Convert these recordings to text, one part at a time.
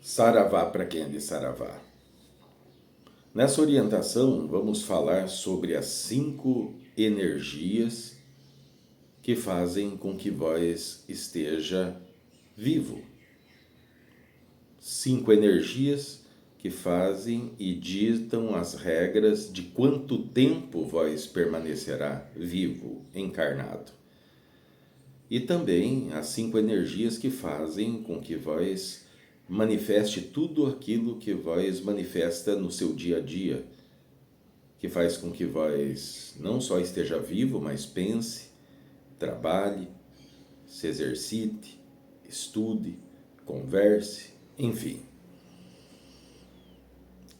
Saravá para quem é de Saravá. Nessa orientação, vamos falar sobre as 5 energias que fazem com que vós esteja vivo. 5 energias que fazem e ditam as regras de quanto tempo vós permanecerá vivo, encarnado. E também as 5 energias que fazem com que vós manifeste tudo aquilo que vós manifesta no seu dia a dia, que faz com que vós não só esteja vivo, mas pense, trabalhe, se exercite, estude, converse, enfim.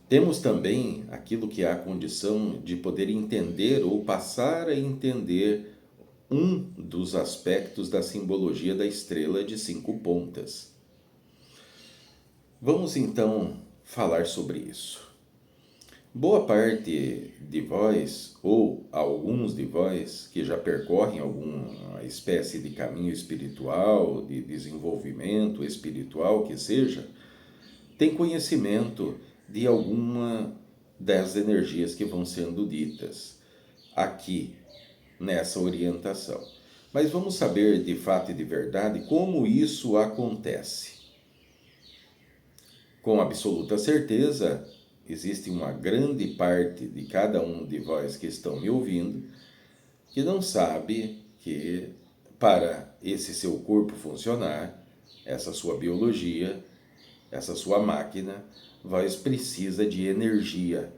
Temos também aquilo que é a condição de poder entender ou passar a entender um dos aspectos da simbologia da estrela de 5 pontas. Vamos então falar sobre isso. Boa parte de vós, ou alguns de vós, que já percorrem alguma espécie de caminho espiritual, de desenvolvimento espiritual que seja, tem conhecimento de alguma das energias que vão sendo ditas aqui nessa orientação. Mas vamos saber de fato e de verdade como isso acontece. Com absoluta certeza, existe uma grande parte de cada um de vós que estão me ouvindo que não sabe que para esse seu corpo funcionar, essa sua biologia, essa sua máquina, vós precisa de energia.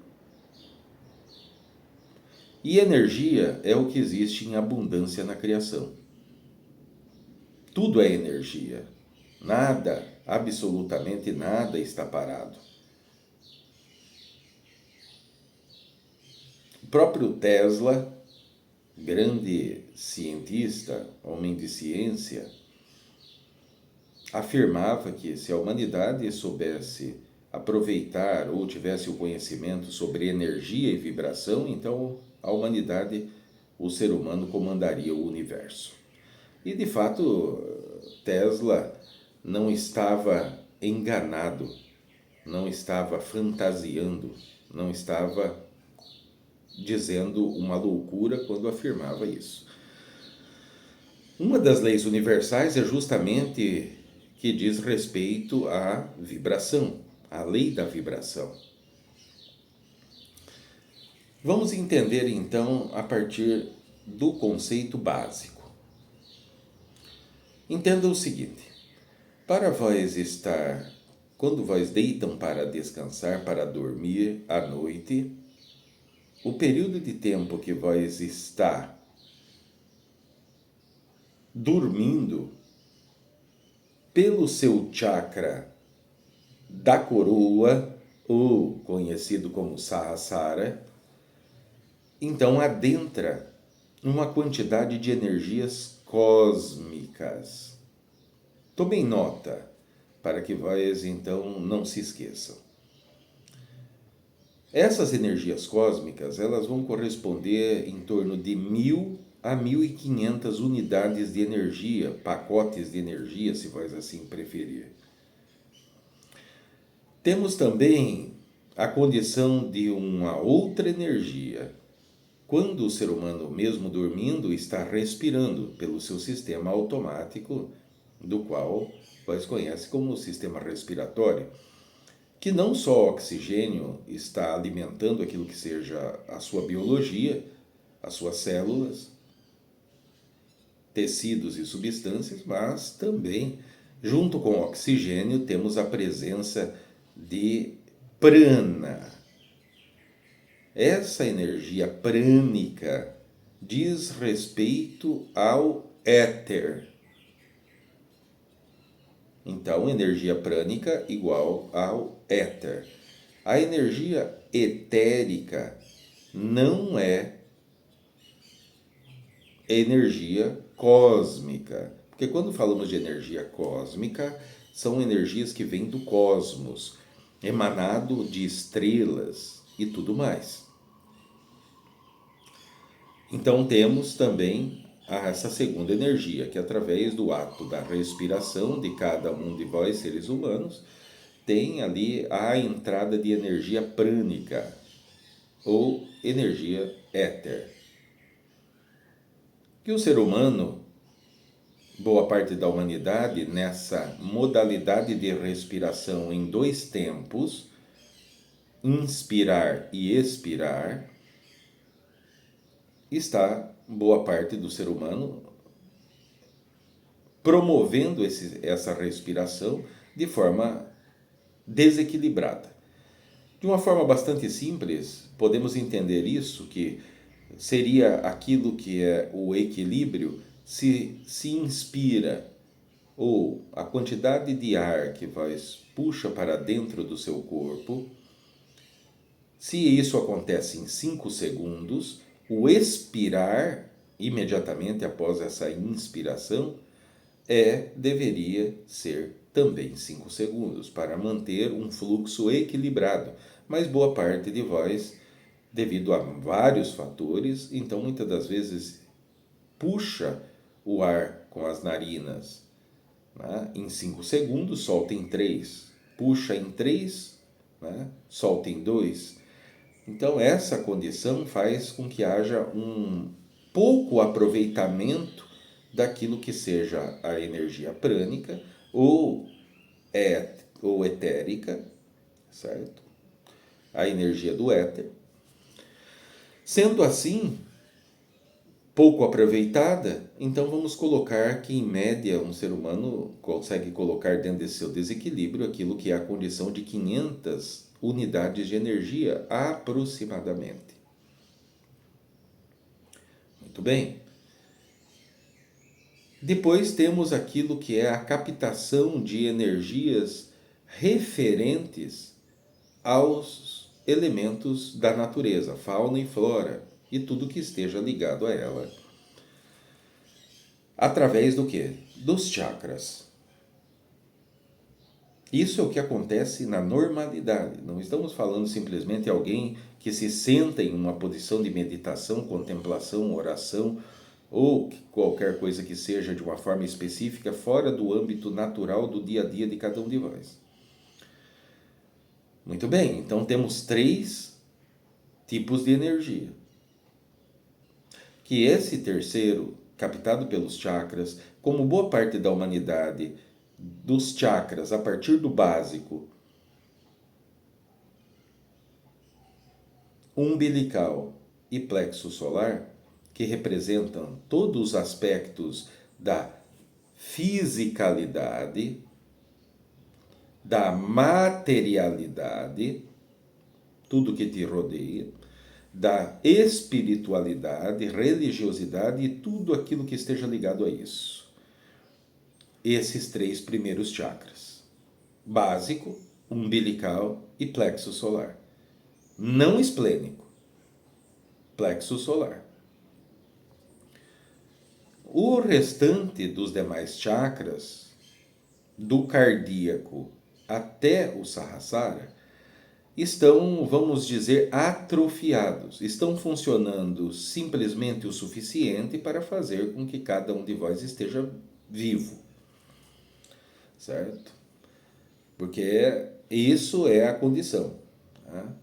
E energia é o que existe em abundância na criação. Tudo é energia. Nada, absolutamente nada está parado. O próprio Tesla, grande cientista, homem de ciência, afirmava que se a humanidade soubesse aproveitar ou tivesse o conhecimento sobre energia e vibração, então a humanidade, o ser humano, comandaria o universo. E de fato, Tesla não estava enganado, não estava fantasiando, não estava dizendo uma loucura quando afirmava isso. Uma das leis universais é justamente que diz respeito à vibração, à lei da vibração. Vamos entender então a partir do conceito básico. Entenda o seguinte: para vós estar, quando vós deitam para descansar, para dormir à noite, o período de tempo que vós está dormindo, pelo seu chakra da coroa, ou conhecido como Sahasrara, então adentra uma quantidade de energias cósmicas. Tomem nota, para que vós então não se esqueçam. Essas energias cósmicas, elas vão corresponder em torno de 1.000 a 1.500 unidades de energia, pacotes de energia, se vós assim preferir. Temos também a condição de uma outra energia. Quando o ser humano, mesmo dormindo, está respirando pelo seu sistema automático, do qual vós conhecem como o sistema respiratório, que não só o oxigênio está alimentando aquilo que seja a sua biologia, as suas células, tecidos e substâncias, mas também, junto com o oxigênio, temos a presença de prana. Essa energia prânica diz respeito ao éter. Então, energia prânica igual ao éter. A energia etérica não é energia cósmica. Porque quando falamos de energia cósmica, são energias que vêm do cosmos, emanado de estrelas e tudo mais. Então temos também essa segunda energia, que através do ato da respiração de cada um de vós, seres humanos, tem ali a entrada de energia prânica ou energia éter. Que o ser humano, boa parte da humanidade, nessa modalidade de respiração em 2 tempos, inspirar e expirar, está boa parte do ser humano promovendo essa respiração de forma desequilibrada. De uma forma bastante simples, podemos entender isso, que seria aquilo que é o equilíbrio, se inspira, ou a quantidade de ar que puxa para dentro do seu corpo, se isso acontece em 5 segundos, o expirar, imediatamente após essa inspiração, deveria ser também 5 segundos, para manter um fluxo equilibrado. Mas boa parte de vós, devido a vários fatores, então muitas das vezes puxa o ar com as narinas, né, em 5 segundos, solta em 3, puxa em 3, né, solta em 2. Então essa condição faz com que haja um pouco aproveitamento daquilo que seja a energia prânica ou etérica, certo? A energia do éter. Sendo assim, pouco aproveitada, então vamos colocar que, em média, um ser humano consegue colocar dentro desse seu desequilíbrio aquilo que é a condição de 500 unidades de energia, aproximadamente. Muito bem. Depois temos aquilo que é a captação de energias referentes aos elementos da natureza, fauna e flora, e tudo que esteja ligado a ela. Através do quê? Dos chakras. Isso é o que acontece na normalidade. Não estamos falando simplesmente de alguém que se senta em uma posição de meditação, contemplação, oração, ou qualquer coisa que seja de uma forma específica, fora do âmbito natural do dia a dia de cada um de vós. Muito bem, então temos 3 tipos de energia. Que esse terceiro, captado pelos chakras, como boa parte da humanidade, dos chakras, a partir do básico, umbilical e plexo solar, que representam todos os aspectos da fisicalidade, da materialidade, tudo que te rodeia, da espiritualidade, religiosidade e tudo aquilo que esteja ligado a isso. Esses 3 primeiros chakras: básico, umbilical e plexo solar. Não esplênico, plexo solar. O restante dos demais chakras, do cardíaco até o Sahasrara, estão, vamos dizer, atrofiados. Estão funcionando simplesmente o suficiente para fazer com que cada um de vós esteja vivo. Certo? Porque isso é a condição, tá,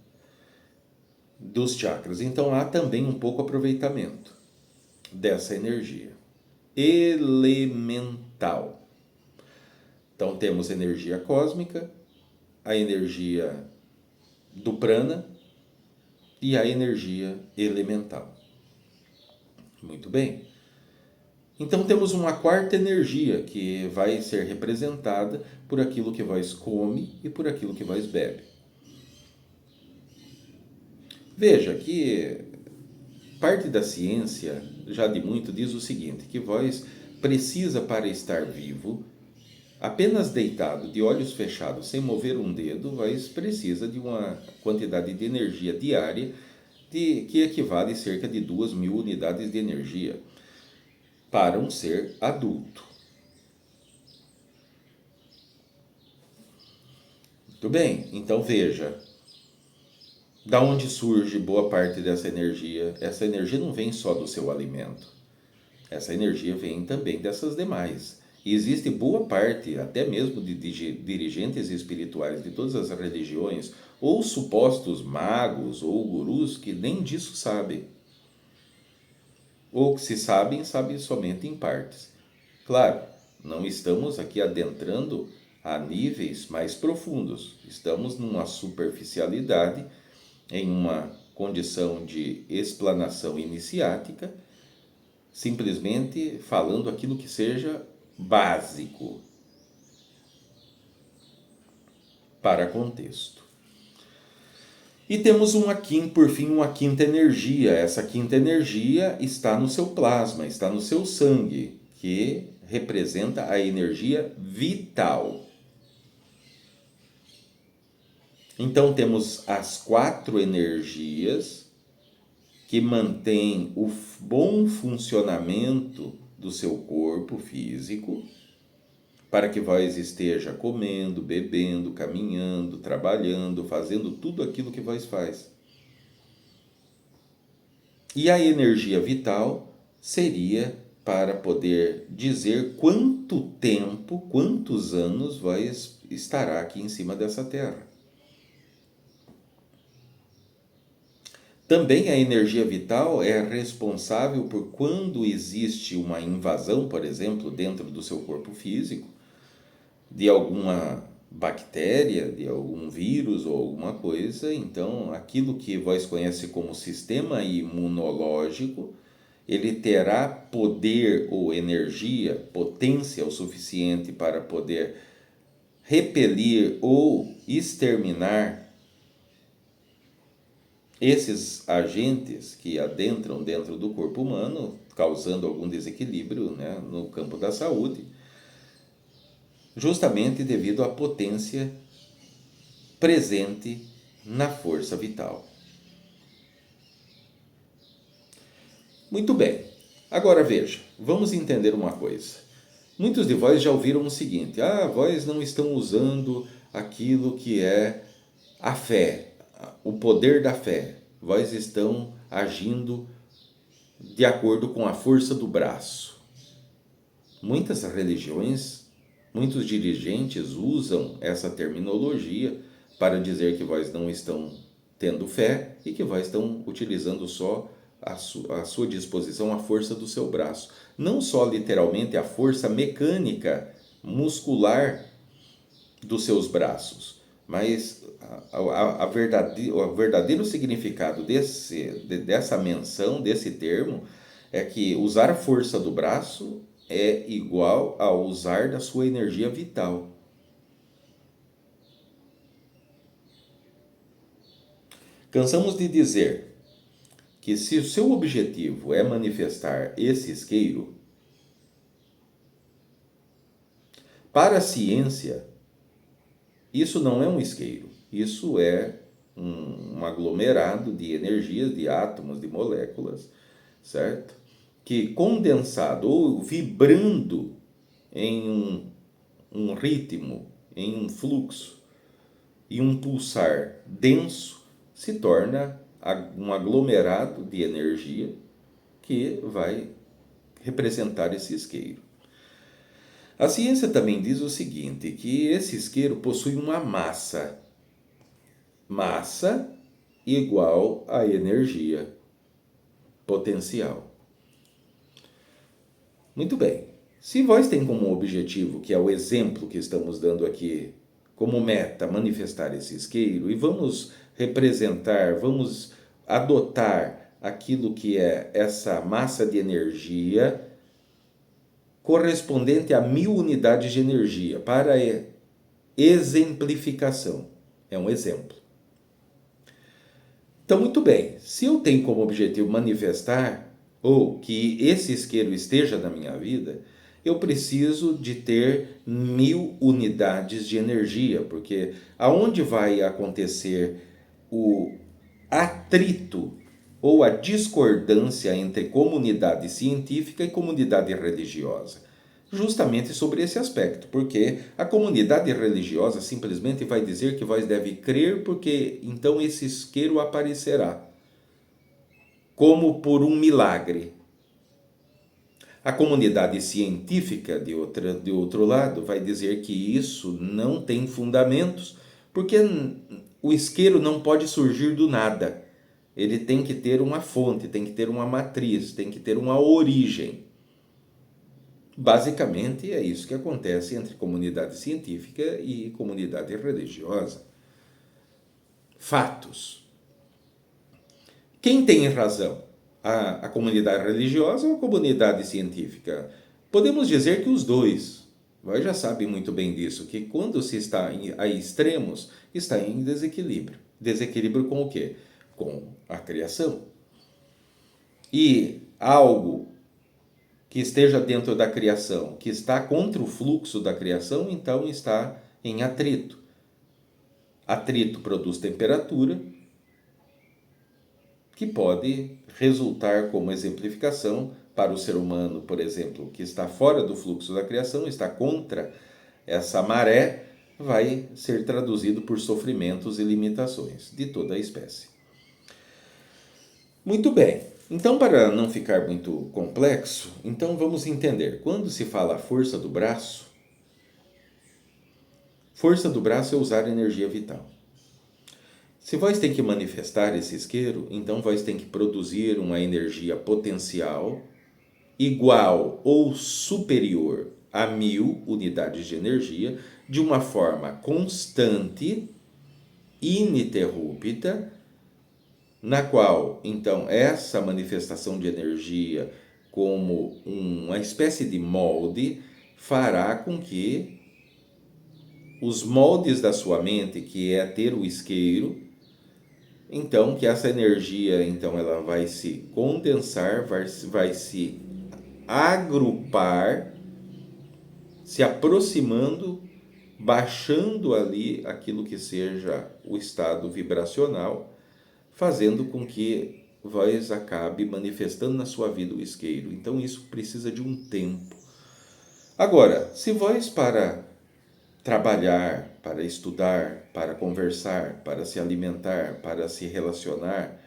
dos chakras. Então há também um pouco aproveitamento dessa energia elemental. Então temos energia cósmica, a energia do prana e a energia elemental. Muito bem. Então temos uma quarta energia que vai ser representada por aquilo que vós come e por aquilo que vós bebe. Veja que parte da ciência, já de muito, diz o seguinte, que vós precisa, para estar vivo, apenas deitado, de olhos fechados, sem mover um dedo, vós precisa de uma quantidade de energia diária que equivale a cerca de 2.000 unidades de energia para um ser adulto. Muito bem, então veja, da onde surge boa parte dessa energia? Essa energia não vem só do seu alimento. Essa energia vem também dessas demais. existe boa parte, até mesmo de dirigentes espirituais de todas as religiões, ou supostos magos ou gurus, que nem disso sabem. Ou que se sabem, sabem somente em partes. Claro, não estamos aqui adentrando a níveis mais profundos. Estamos numa superficialidade, em uma condição de explanação iniciática, simplesmente falando aquilo que seja básico para contexto. E temos por fim, uma quinta energia. Essa quinta energia está no seu plasma, está no seu sangue, que representa a energia vital. Então temos as 4 energias que mantêm o bom funcionamento do seu corpo físico, para que vós esteja comendo, bebendo, caminhando, trabalhando, fazendo tudo aquilo que vós faz. E a energia vital seria para poder dizer quanto tempo, quantos anos vós estará aqui em cima dessa terra. Também a energia vital é responsável por quando existe uma invasão, por exemplo, dentro do seu corpo físico, de alguma bactéria, de algum vírus ou alguma coisa. Então, aquilo que vós conhece como sistema imunológico, ele terá poder ou energia, potência o suficiente para poder repelir ou exterminar esses agentes que adentram dentro do corpo humano, causando algum desequilíbrio, né, no campo da saúde, justamente devido à potência presente na força vital. Muito bem. Agora veja, vamos entender uma coisa. Muitos de vós já ouviram o seguinte: vós não estão usando aquilo que é a fé, o poder da fé. Vós estão agindo de acordo com a força do braço. Muitas religiões, muitos dirigentes usam essa terminologia para dizer que vós não estão tendo fé e que vós estão utilizando só à sua disposição a força do seu braço. Não só literalmente a força mecânica, muscular dos seus braços, mas o verdadeiro significado dessa menção, desse termo, é que usar a força do braço é igual a usar da sua energia vital. Cansamos de dizer que se o seu objetivo é manifestar esse isqueiro, para a ciência, isso não é um isqueiro, isso é um aglomerado de energias, de átomos, de moléculas, certo? Que condensado ou vibrando em um ritmo, em um fluxo e um pulsar denso, se torna um aglomerado de energia que vai representar esse isqueiro. A ciência também diz o seguinte, que esse isqueiro possui uma massa. Massa igual a energia potencial. Muito bem. Se vós tem como objetivo, que é o exemplo que estamos dando aqui, como meta, manifestar esse isqueiro, e vamos representar, vamos adotar aquilo que é essa massa de energia correspondente a 1000 unidades de energia, para exemplificação. É um exemplo. Então, muito bem, se eu tenho como objetivo manifestar, ou que esse isqueiro esteja na minha vida, eu preciso de ter 1000 unidades de energia, porque aonde vai acontecer o atrito ou a discordância entre comunidade científica e comunidade religiosa? Justamente sobre esse aspecto, porque a comunidade religiosa simplesmente vai dizer que vós deve crer, porque então esse isqueiro aparecerá como por um milagre. A comunidade científica, de outro lado, vai dizer que isso não tem fundamentos, porque o isqueiro não pode surgir do nada. Ele tem que ter uma fonte, tem que ter uma matriz, tem que ter uma origem. Basicamente, é isso que acontece entre comunidade científica e comunidade religiosa. Fatos. Quem tem razão? A comunidade religiosa ou a comunidade científica? Podemos dizer que os dois. Nós já sabe muito bem disso, que quando se está a extremos, está em desequilíbrio. Desequilíbrio com o quê? Com a criação. E algo que esteja dentro da criação, que está contra o fluxo da criação, então está em atrito. Atrito produz temperatura, que pode resultar como exemplificação para o ser humano, por exemplo, que está fora do fluxo da criação, está contra essa maré, vai ser traduzido por sofrimentos e limitações de toda a espécie. Muito bem. Então, para não ficar muito complexo, então vamos entender. Quando se fala força do braço é usar energia vital. Se vós tem que manifestar esse isqueiro, então vós tem que produzir uma energia potencial igual ou superior a 1000 unidades de energia, de uma forma constante, ininterrupta, na qual, então, essa manifestação de energia, como uma espécie de molde, fará com que os moldes da sua mente, que é ter o isqueiro, então, que essa energia, então, ela vai se condensar, vai se agrupar, se aproximando, baixando ali aquilo que seja o estado vibracional, fazendo com que vós acabe manifestando na sua vida o isqueiro. Então, isso precisa de um tempo. Agora, se vós para trabalhar, para estudar, para conversar, para se alimentar, para se relacionar,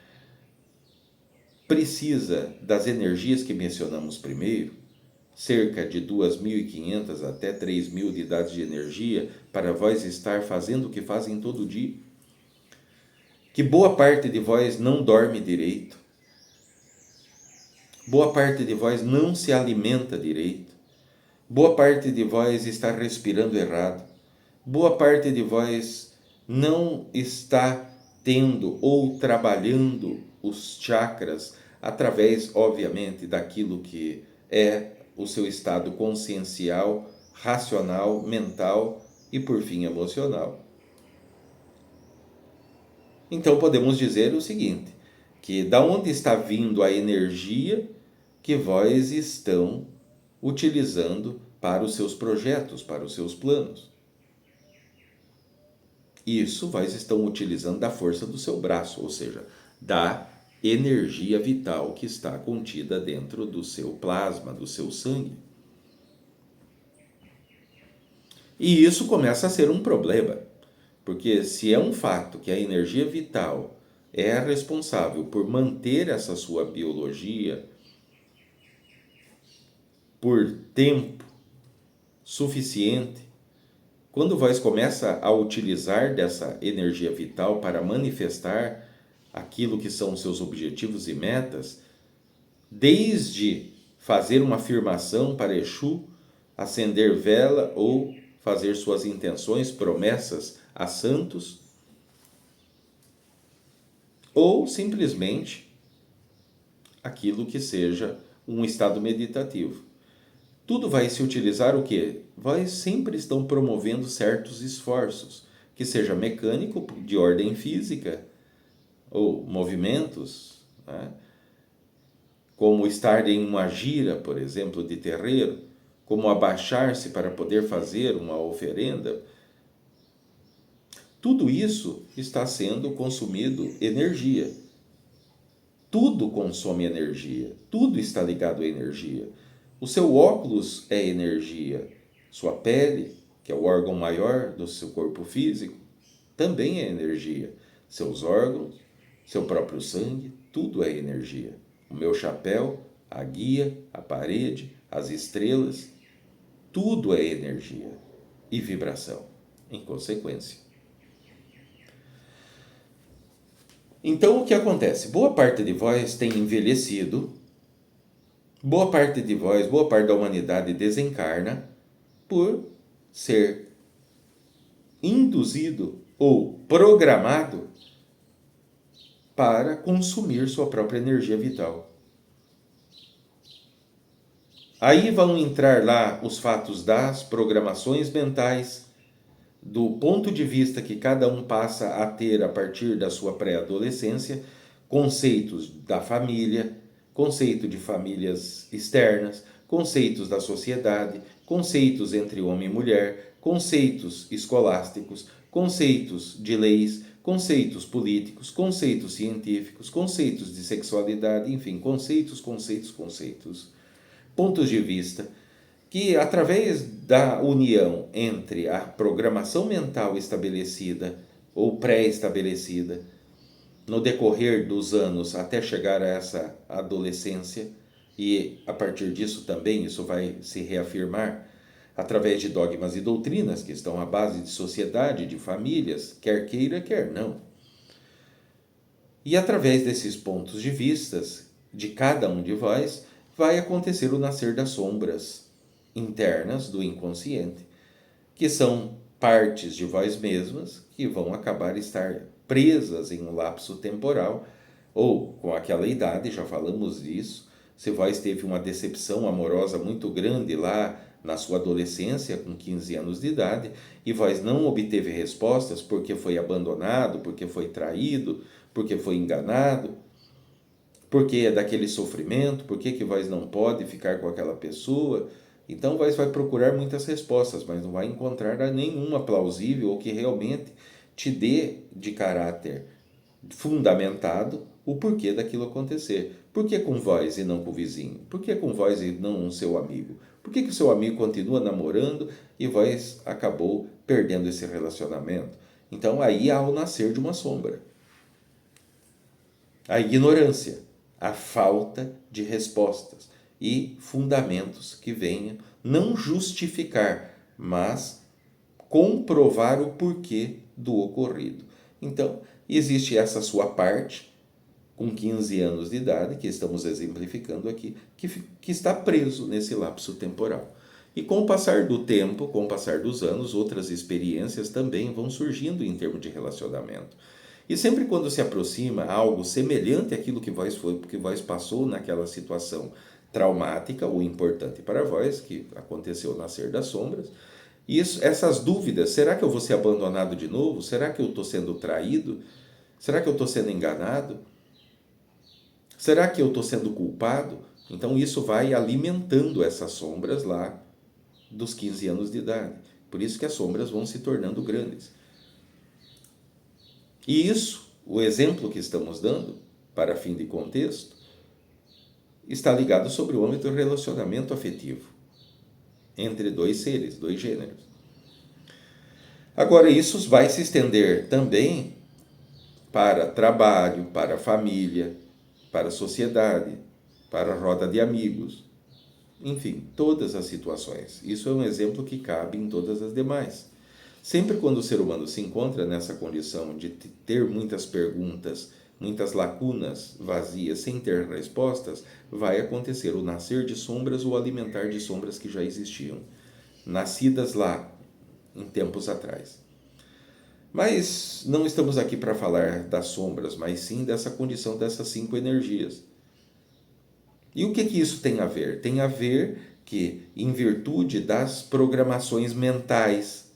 precisa das energias que mencionamos primeiro, cerca de 2.500 até 3.000 unidades de energia, para vós estar fazendo o que fazem todo dia. Que boa parte de vós não dorme direito, boa parte de vós não se alimenta direito, boa parte de vós está respirando errado, boa parte de vós não está tendo ou trabalhando os chakras através, obviamente, daquilo que é o seu estado consciencial, racional, mental e, por fim, emocional. Então podemos dizer o seguinte, que da onde está vindo a energia que vós estão utilizando para os seus projetos, para os seus planos. Isso vós estão utilizando da força do seu braço, ou seja, da energia vital que está contida dentro do seu plasma, do seu sangue. E isso começa a ser um problema, porque se é um fato que a energia vital é a responsável por manter essa sua biologia por tempo suficiente, quando vós começa a utilizar dessa energia vital para manifestar aquilo que são os seus objetivos e metas, desde fazer uma afirmação para Exu, acender vela ou fazer suas intenções, promessas a santos, ou simplesmente aquilo que seja um estado meditativo. Tudo vai se utilizar o quê? Vós sempre estão promovendo certos esforços, que seja mecânico, de ordem física, ou movimentos, né? Como estar em uma gira, por exemplo, de terreiro, como abaixar-se para poder fazer uma oferenda. Tudo isso está sendo consumido energia. Tudo consome energia, tudo está ligado à energia. O seu óculos é energia, sua pele, que é o órgão maior do seu corpo físico, também é energia. Seus órgãos, seu próprio sangue, tudo é energia. O meu chapéu, a guia, a parede, as estrelas, tudo é energia e vibração, em consequência. Então, o que acontece? Boa parte de vós tem envelhecido, boa parte de vós, boa parte da humanidade desencarna por ser induzido ou programado para consumir sua própria energia vital. Aí vão entrar lá os fatos das programações mentais, do ponto de vista que cada um passa a ter a partir da sua pré-adolescência, conceitos da família, conceito de famílias externas, conceitos da sociedade, conceitos entre homem e mulher, conceitos escolásticos, conceitos de leis, conceitos políticos, conceitos científicos, conceitos de sexualidade, enfim, conceitos, pontos de vista que, através da união entre a programação mental estabelecida ou pré-estabelecida no decorrer dos anos até chegar a essa adolescência, e a partir disso também isso vai se reafirmar através de dogmas e doutrinas que estão à base de sociedade, de famílias, quer queira, quer não. E através desses pontos de vistas de cada um de vós, vai acontecer o nascer das sombras internas do inconsciente, que são partes de vós mesmas que vão acabar estar presas em um lapso temporal, ou com aquela idade, já falamos disso, se vós teve uma decepção amorosa muito grande lá na sua adolescência, com 15 anos de idade, e vós não obteve respostas porque foi abandonado, porque foi traído, porque foi enganado, porque é daquele sofrimento, por que vós não pode ficar com aquela pessoa. Então vós vai procurar muitas respostas, mas não vai encontrar nenhuma plausível ou que realmente te dê de caráter fundamentado o porquê daquilo acontecer. Por que com vós e não com o vizinho? Por que com vós e não o seu amigo? Por que o seu amigo continua namorando e vós acabou perdendo esse relacionamento? Então aí há o nascer de uma sombra. A ignorância, a falta de respostas e fundamentos que venham não justificar, mas comprovar o porquê do ocorrido. Então, existe essa sua parte, com 15 anos de idade, que estamos exemplificando aqui, que está preso nesse lapso temporal. E com o passar do tempo, com o passar dos anos, outras experiências também vão surgindo em termos de relacionamento. E sempre quando se aproxima algo semelhante àquilo que vós passou naquela situação traumática ou importante para vós, que aconteceu o nascer das sombras, essas dúvidas, será que eu vou ser abandonado de novo? Será que eu estou sendo traído? Será que eu estou sendo enganado? Será que eu estou sendo culpado? Então isso vai alimentando essas sombras lá dos 15 anos de idade. Por isso que as sombras vão se tornando grandes. E isso, o exemplo que estamos dando, para fim de contexto, está ligado sobre o âmbito do relacionamento afetivo entre dois seres, dois gêneros. Agora, isso vai se estender também para trabalho, para família, para a sociedade, para a roda de amigos, enfim, todas as situações. Isso é um exemplo que cabe em todas as demais. Sempre quando o ser humano se encontra nessa condição de ter muitas perguntas, muitas lacunas vazias, sem ter respostas, vai acontecer o nascer de sombras ou alimentar de sombras que já existiam, nascidas lá, em tempos atrás. Mas não estamos aqui para falar das sombras, mas sim dessa condição dessas 5 energias. E o que isso tem a ver? Tem a ver que, em virtude das programações mentais,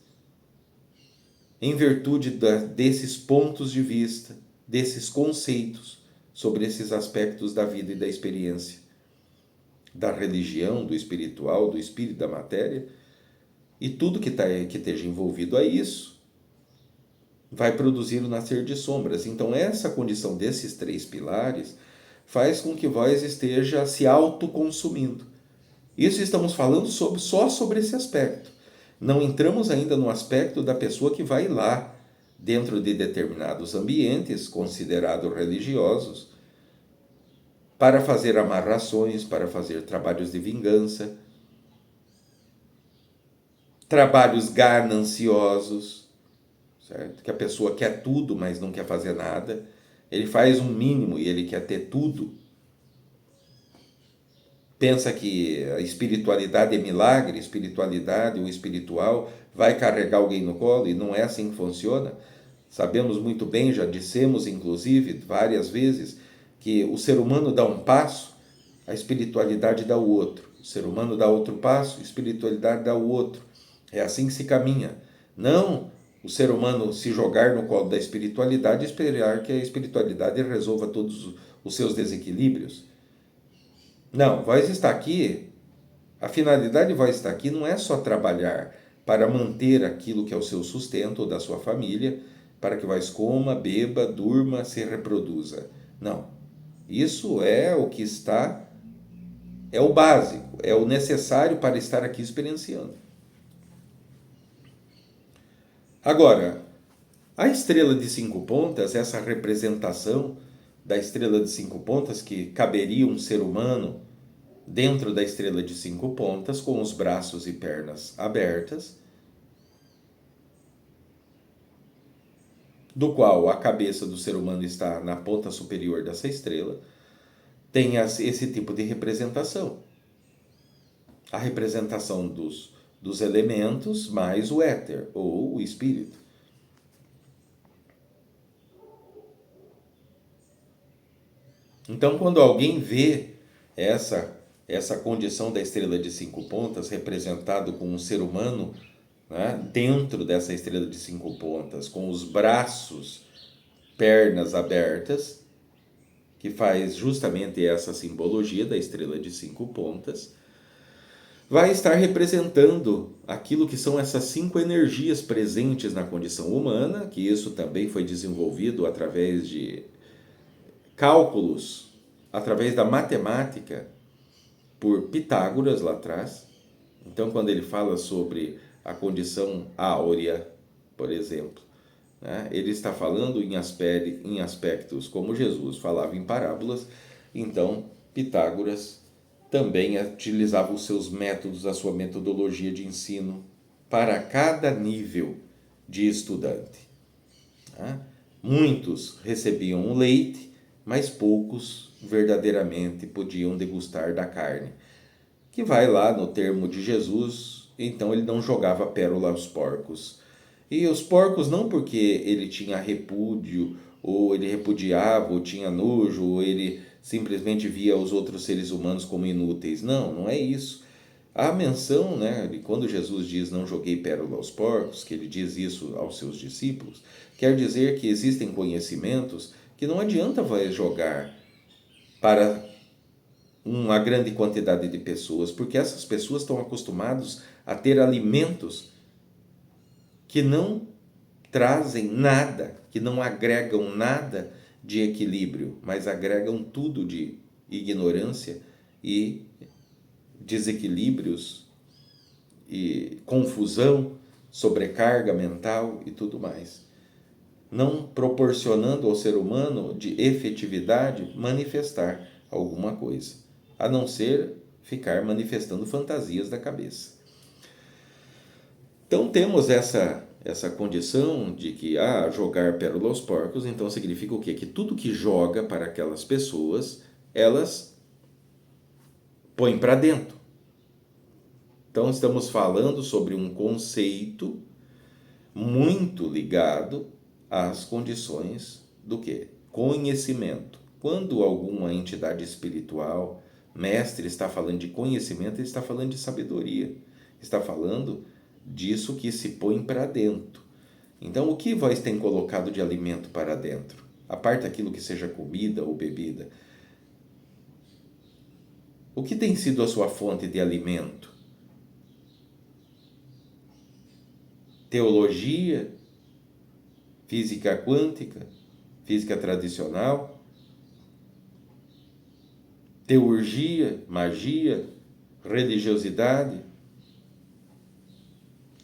em virtude desses pontos de vista, desses conceitos sobre esses aspectos da vida e da experiência, da religião, do espiritual, do espírito, da matéria, e tudo que esteja envolvido a isso, vai produzir o nascer de sombras. Então, essa condição desses 3 pilares faz com que vós esteja se autoconsumindo. Isso estamos falando só sobre esse aspecto. Não entramos ainda no aspecto da pessoa que vai lá, dentro de determinados ambientes considerados religiosos, para fazer amarrações, para fazer trabalhos de vingança, trabalhos gananciosos, certo? Que a pessoa quer tudo, mas não quer fazer nada. Ele faz um mínimo e ele quer ter tudo. Pensa que a espiritualidade é milagre, espiritualidade, o espiritual vai carregar alguém no colo, e não é assim que funciona. Sabemos muito bem, já dissemos inclusive várias vezes, que o ser humano dá um passo, a espiritualidade dá o outro. O ser humano dá outro passo, a espiritualidade dá o outro. É assim que se caminha. Não o ser humano se jogar no colo da espiritualidade e esperar que a espiritualidade resolva todos os seus desequilíbrios. Não, voz está aqui. A finalidade de voz estar aqui não é só trabalhar para manter aquilo que é o seu sustento ou da sua família, para que voz coma, beba, durma, se reproduza. Não. Isso é o que está, é o básico, é o necessário para estar aqui experienciando. Agora, a estrela de 5 pontas, essa representação da estrela de 5 pontas, que caberia um ser humano dentro da estrela de 5 pontas, com os braços e pernas abertas, do qual a cabeça do ser humano está na ponta superior dessa estrela, tem esse tipo de representação. A representação dos elementos mais o éter, ou o espírito. Então, quando alguém vê essa condição da estrela de 5 pontas representado com um ser humano, né, dentro dessa estrela de 5 pontas, com os braços, pernas abertas, que faz justamente essa simbologia da estrela de 5 pontas, vai estar representando aquilo que são essas 5 energias presentes na condição humana, que isso também foi desenvolvido através de cálculos, através da matemática, por Pitágoras lá atrás. Então, quando ele fala sobre a condição áurea, por exemplo, né, ele está falando em aspectos como Jesus falava em parábolas. Então, Pitágoras também utilizava os seus métodos, a sua metodologia de ensino para cada nível de estudante. Tá? Muitos recebiam o leite, mas poucos verdadeiramente podiam degustar da carne. Que vai lá no termo de Jesus, então ele não jogava pérola aos porcos. E os porcos não porque ele tinha repúdio, ou ele repudiava, ou tinha nojo, ou ele simplesmente via os outros seres humanos como inúteis. Não, não é isso. A menção, né, de quando Jesus diz não joguei pérola aos porcos, que ele diz isso aos seus discípulos, quer dizer que existem conhecimentos que não adianta vai jogar para uma grande quantidade de pessoas, porque essas pessoas estão acostumadas a ter alimentos que não trazem nada, que não agregam nada de equilíbrio, mas agregam tudo de ignorância e desequilíbrios e confusão, sobrecarga mental e tudo mais, não proporcionando ao ser humano de efetividade manifestar alguma coisa, a não ser ficar manifestando fantasias da cabeça. Então temos essa condição de que jogar pérola aos porcos, então significa o quê? Que tudo que joga para aquelas pessoas, elas põem para dentro. Então estamos falando sobre um conceito muito ligado às condições do quê? Conhecimento. Quando alguma entidade espiritual, mestre, está falando de conhecimento, ele está falando de sabedoria. Está falando disso que se põe para dentro. Então, o que vós tem colocado de alimento para dentro? A parte daquilo que seja comida ou bebida. O que tem sido a sua fonte de alimento? Teologia, física quântica, física tradicional, teurgia, magia, religiosidade,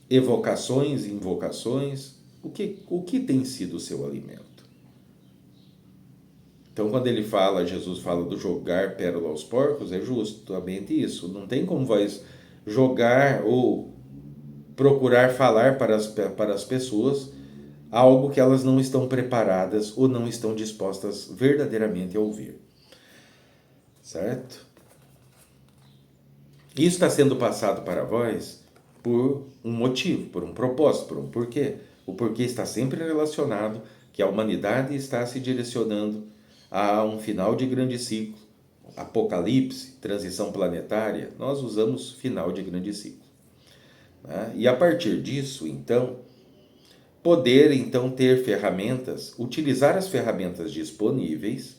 evocações, invocações. O que tem sido o seu alimento? Então, quando Jesus fala do jogar pérola aos porcos, é justamente isso. Não tem como vós jogar ou procurar falar para as pessoas algo que elas não estão preparadas ou não estão dispostas verdadeiramente a ouvir. Certo? Isso está sendo passado para vós por um motivo, por um propósito, por um porquê. O porquê está sempre relacionado que a humanidade está se direcionando a um final de grande ciclo, apocalipse, transição planetária. Nós usamos final de grande ciclo. Né? E a partir disso, então, poder então ter ferramentas, utilizar as ferramentas disponíveis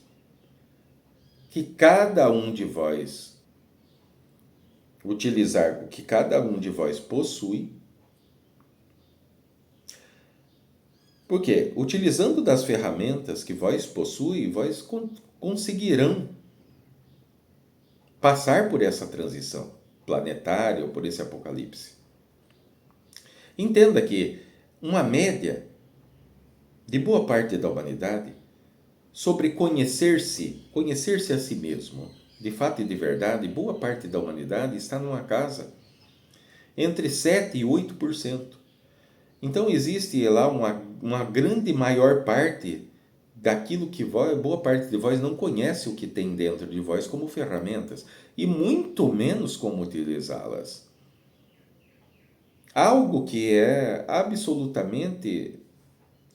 que cada um de vós utilizar o que cada um de vós possui. Porque utilizando das ferramentas que vós possui, vós conseguirão passar por essa transição planetária ou por esse apocalipse. Entenda que uma média de boa parte da humanidade sobre conhecer-se a si mesmo, de fato e de verdade, boa parte da humanidade está numa casa entre 7% e 8%. Então existe lá uma grande maior parte daquilo que boa parte de vós não conhece o que tem dentro de vós como ferramentas e muito menos como utilizá-las. Algo que é absolutamente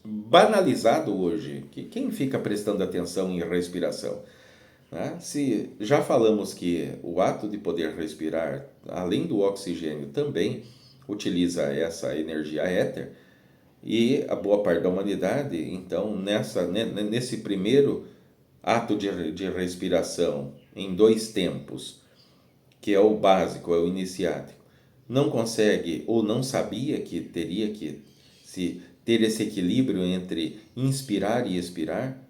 banalizado hoje, que quem fica prestando atenção em respiração? Né? Se já falamos que o ato de poder respirar, além do oxigênio, também utiliza essa energia éter, e a boa parte da humanidade, então, nesse primeiro ato de respiração, em 2 tempos, que é o básico, é o iniciático, não consegue ou não sabia que teria que ter esse equilíbrio entre inspirar e expirar.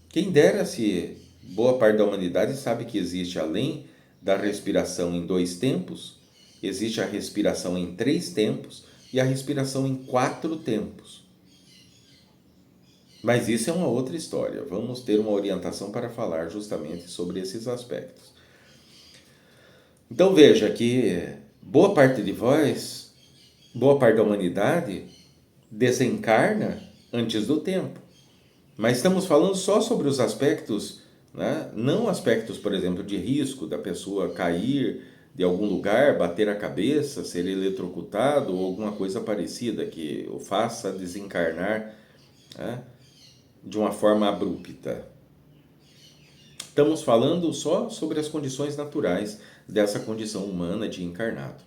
Quem dera se boa parte da humanidade sabe que existe, além da respiração em 2 tempos, existe a respiração em 3 tempos e a respiração em 4 tempos. Mas isso é uma outra história. Vamos ter uma orientação para falar justamente sobre esses aspectos. Então veja que boa parte de vós, boa parte da humanidade, desencarna antes do tempo. Mas estamos falando só sobre os aspectos, né? Não aspectos, por exemplo, de risco da pessoa cair de algum lugar, bater a cabeça, ser eletrocutado ou alguma coisa parecida que o faça desencarnar, né, de uma forma abrupta. Estamos falando só sobre as condições naturais dessa condição humana de encarnado.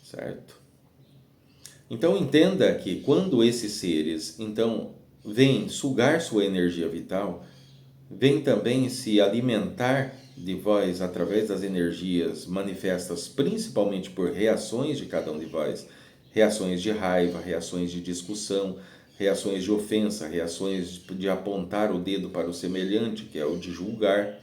Certo? Então entenda que quando esses seres então vêm sugar sua energia vital, vêm também se alimentar de vós através das energias manifestas principalmente por reações de cada um de vós, reações de raiva, reações de discussão, reações de ofensa, reações de apontar o dedo para o semelhante, que é o de julgar,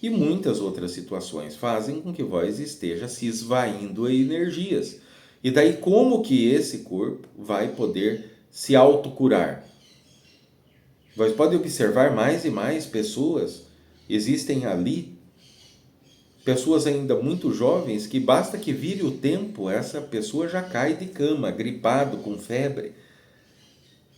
e muitas outras situações fazem com que vós esteja se esvaindo em energias. E daí como que esse corpo vai poder se autocurar? Vós podem observar mais e mais pessoas, existem ali pessoas ainda muito jovens que basta que vire o tempo, essa pessoa já cai de cama, gripado, com febre.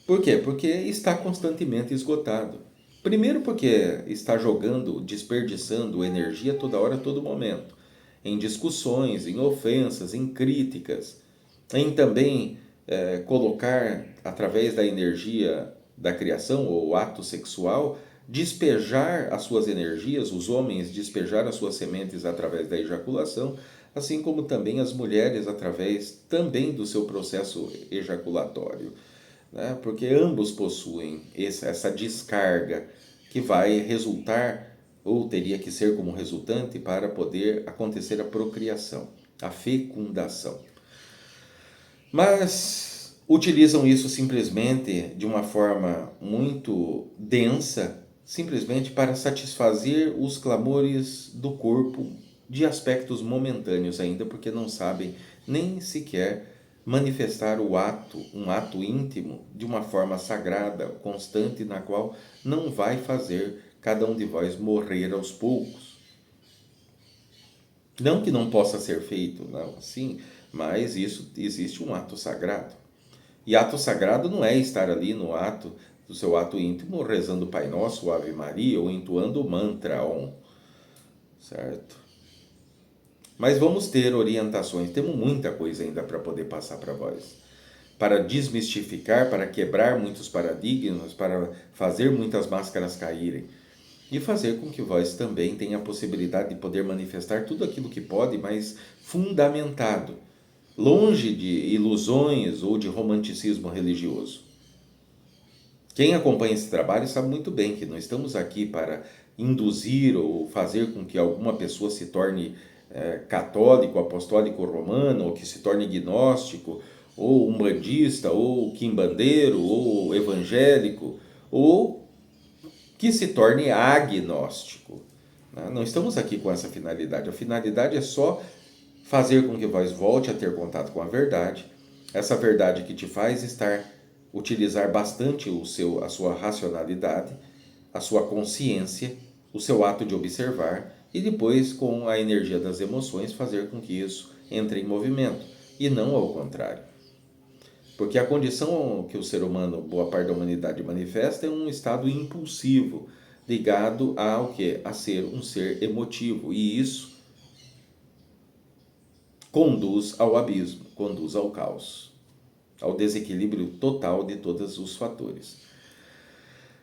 Por quê? Porque está constantemente esgotado. Primeiro porque está jogando, desperdiçando energia toda hora, todo momento. Em discussões, em ofensas, em críticas. Em também colocar, através da energia da criação ou ato sexual, despejar as suas energias, os homens despejar as suas sementes através da ejaculação, assim como também as mulheres através também do seu processo ejaculatório. Né? Porque ambos possuem essa descarga que vai resultar, ou teria que ser como resultante, para poder acontecer a procriação, a fecundação. Mas utilizam isso simplesmente de uma forma muito densa, simplesmente para satisfazer os clamores do corpo de aspectos momentâneos ainda, porque não sabem nem sequer manifestar um ato íntimo, de uma forma sagrada, constante, na qual não vai fazer cada um de vós morrer aos poucos. Não que não possa ser feito, não, sim, mas isso existe um ato sagrado. E ato sagrado não é estar ali no ato do seu ato íntimo, rezando o Pai Nosso, o Ave Maria, ou entoando o mantra Om, certo? Mas vamos ter orientações, temos muita coisa ainda para poder passar para vós. Para desmistificar, para quebrar muitos paradigmas, para fazer muitas máscaras caírem. E fazer com que vós também tenha a possibilidade de poder manifestar tudo aquilo que pode, mas fundamentado, longe de ilusões ou de romanticismo religioso. Quem acompanha esse trabalho sabe muito bem que não estamos aqui para induzir ou fazer com que alguma pessoa se torne católico, apostólico romano, ou que se torne gnóstico, ou umbandista, ou quimbandeiro, ou evangélico, ou que se torne agnóstico. Não estamos aqui com essa finalidade. A finalidade é só fazer com que vós volte a ter contato com a verdade, essa verdade que te faz utilizar bastante a sua racionalidade, a sua consciência, o seu ato de observar e depois, com a energia das emoções, fazer com que isso entre em movimento e não ao contrário. Porque a condição que o ser humano, boa parte da humanidade, manifesta é um estado impulsivo, ligado ao quê? A ser um ser emotivo. E isso conduz ao abismo, conduz ao caos, ao desequilíbrio total de todos os fatores.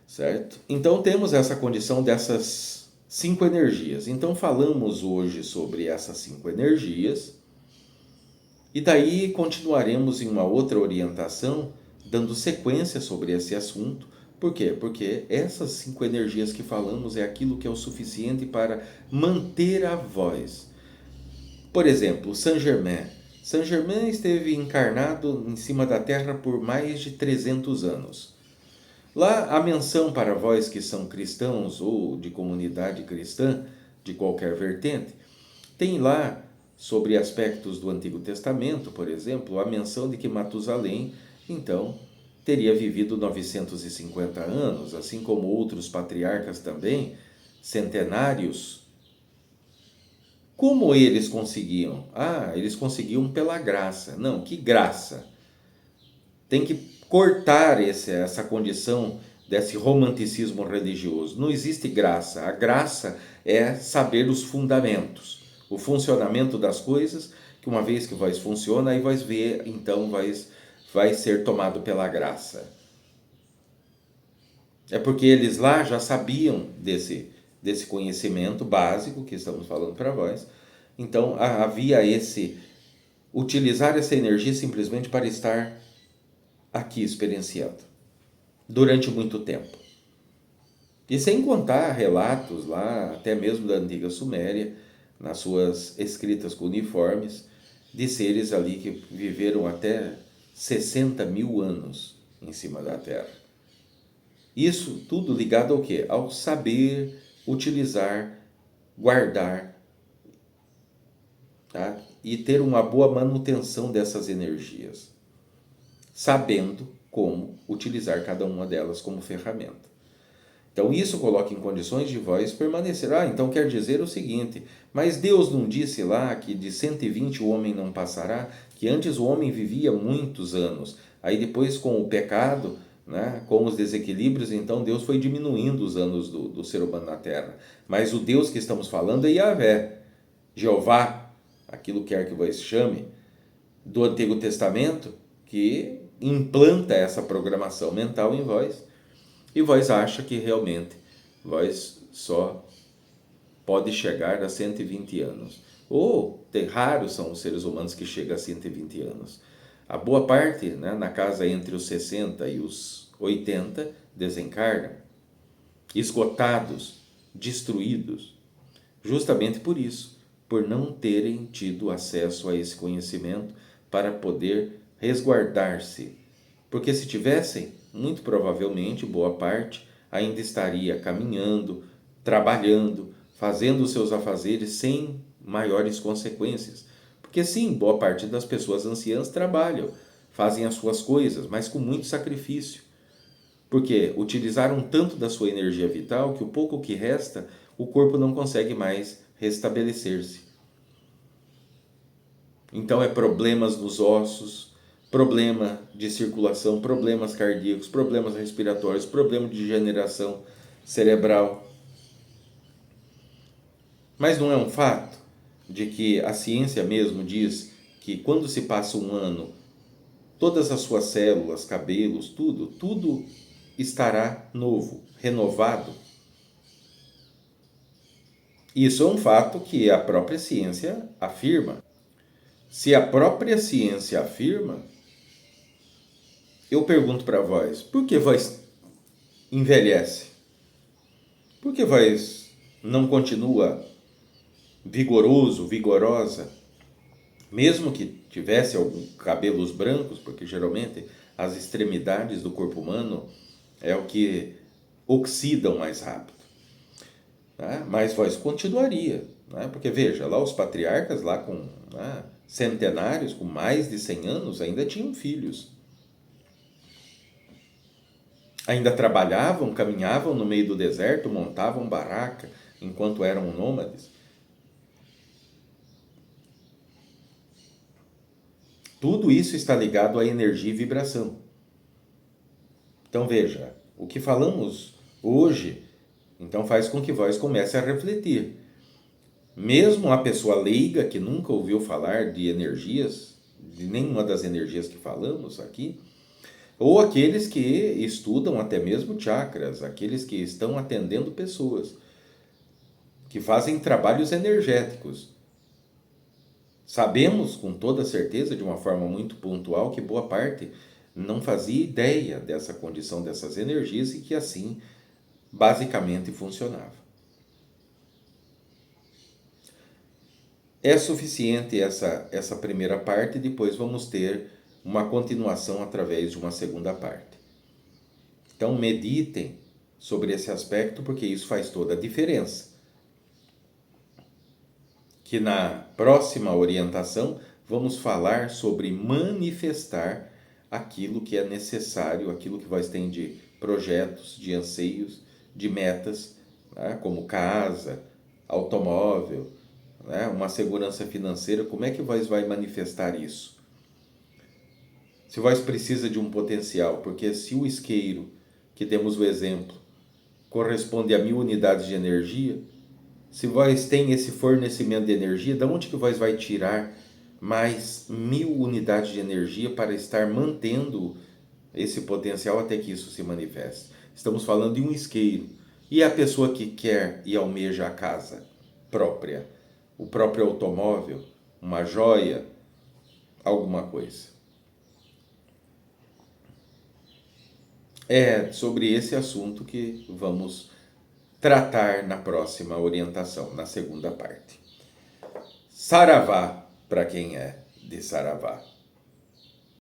Certo? Então temos essa condição dessas 5 energias. Então falamos hoje sobre essas 5 energias. E daí continuaremos em uma outra orientação, dando sequência sobre esse assunto. Por quê? Porque essas 5 energias que falamos é aquilo que é o suficiente para manter a voz. Por exemplo, Saint-Germain. Saint-Germain esteve encarnado em cima da Terra por mais de 300 anos. Lá a menção para vós que são cristãos ou de comunidade cristã, de qualquer vertente, tem lá sobre aspectos do Antigo Testamento, por exemplo, a menção de que Matusalém, então, teria vivido 950 anos, assim como outros patriarcas também, centenários. Como eles conseguiam? Eles conseguiam pela graça. Não, que graça? Tem que cortar essa condição desse romanticismo religioso. Não existe graça. A graça é saber os fundamentos, o funcionamento das coisas, que uma vez que vós funciona, aí vós vê, então vai ser tomado pela graça. É porque eles lá já sabiam desse conhecimento básico que estamos falando para vós. Então havia utilizar essa energia simplesmente para estar aqui experienciando durante muito tempo. E sem contar relatos lá, até mesmo da antiga Suméria, nas suas escritas cuneiformes, de seres ali que viveram até 60 mil anos em cima da Terra. Isso tudo ligado ao quê? Ao saber utilizar, guardar, tá? E ter uma boa manutenção dessas energias, sabendo como utilizar cada uma delas como ferramenta. Então isso coloca em condições de vós permanecer. Então quer dizer o seguinte, mas Deus não disse lá que de 120 o homem não passará? Que antes o homem vivia muitos anos, aí depois com o pecado, né, com os desequilíbrios, então Deus foi diminuindo os anos do ser humano na Terra. Mas o Deus que estamos falando é Yahvé, Jeová, aquilo quer que vós chame, do Antigo Testamento, que implanta essa programação mental em vós, e vós acha que realmente vós só pode chegar a 120 anos. Ou raros são os seres humanos que chegam a 120 anos. A boa parte, né, na casa entre os 60 e os 80, desencarnam, esgotados, destruídos, justamente por isso, por não terem tido acesso a esse conhecimento para poder resguardar-se. Porque se tivessem, muito provavelmente, boa parte ainda estaria caminhando, trabalhando, fazendo os seus afazeres sem maiores consequências. Porque sim, boa parte das pessoas anciãs trabalham, fazem as suas coisas, mas com muito sacrifício. Porque utilizaram tanto da sua energia vital que o pouco que resta, o corpo não consegue mais restabelecer-se. Então é problemas nos ossos, problema de circulação, problemas cardíacos, problemas respiratórios, problema de degeneração cerebral. Mas não é um fato de que a ciência mesmo diz que quando se passa um ano, todas as suas células, cabelos, tudo estará novo, renovado. Isso é um fato que a própria ciência afirma. Se a própria ciência afirma, eu pergunto para vós, por que vós envelhece? Por que vós não continua vigoroso, vigorosa? Mesmo que tivesse alguns cabelos brancos, porque geralmente as extremidades do corpo humano é o que oxidam mais rápido. Né? Mas vós continuaria. Né? Porque veja, lá os patriarcas, lá com centenários, com mais de 100 anos, ainda tinham filhos. Ainda trabalhavam, caminhavam no meio do deserto, montavam barraca enquanto eram nômades. Tudo isso está ligado à energia e vibração. Então veja, o que falamos hoje, então faz com que vós comece a refletir. Mesmo a pessoa leiga que nunca ouviu falar de energias, de nenhuma das energias que falamos aqui, ou aqueles que estudam até mesmo chakras, aqueles que estão atendendo pessoas, que fazem trabalhos energéticos. Sabemos com toda certeza, de uma forma muito pontual, que boa parte não fazia ideia dessa condição dessas energias e que assim basicamente funcionava. É suficiente essa primeira parte, depois vamos ter uma continuação através de uma segunda parte. Então meditem sobre esse aspecto, porque isso faz toda a diferença. Que na próxima orientação vamos falar sobre manifestar aquilo que é necessário, aquilo que vós tem de projetos, de anseios, de metas, né? Como casa, automóvel, né? Uma segurança financeira. Como é que vós vai manifestar isso? Se vós precisa de um potencial, porque se o isqueiro, que temos o exemplo, corresponde a 1000 unidades de energia, se vós tem esse fornecimento de energia, de onde que vós vai tirar mais 1000 unidades de energia para estar mantendo esse potencial até que isso se manifeste? Estamos falando de um isqueiro. E a pessoa que quer e almeja a casa própria, o próprio automóvel, uma joia, alguma coisa. É sobre esse assunto que vamos tratar na próxima orientação, na segunda parte. Saravá para quem é de Saravá.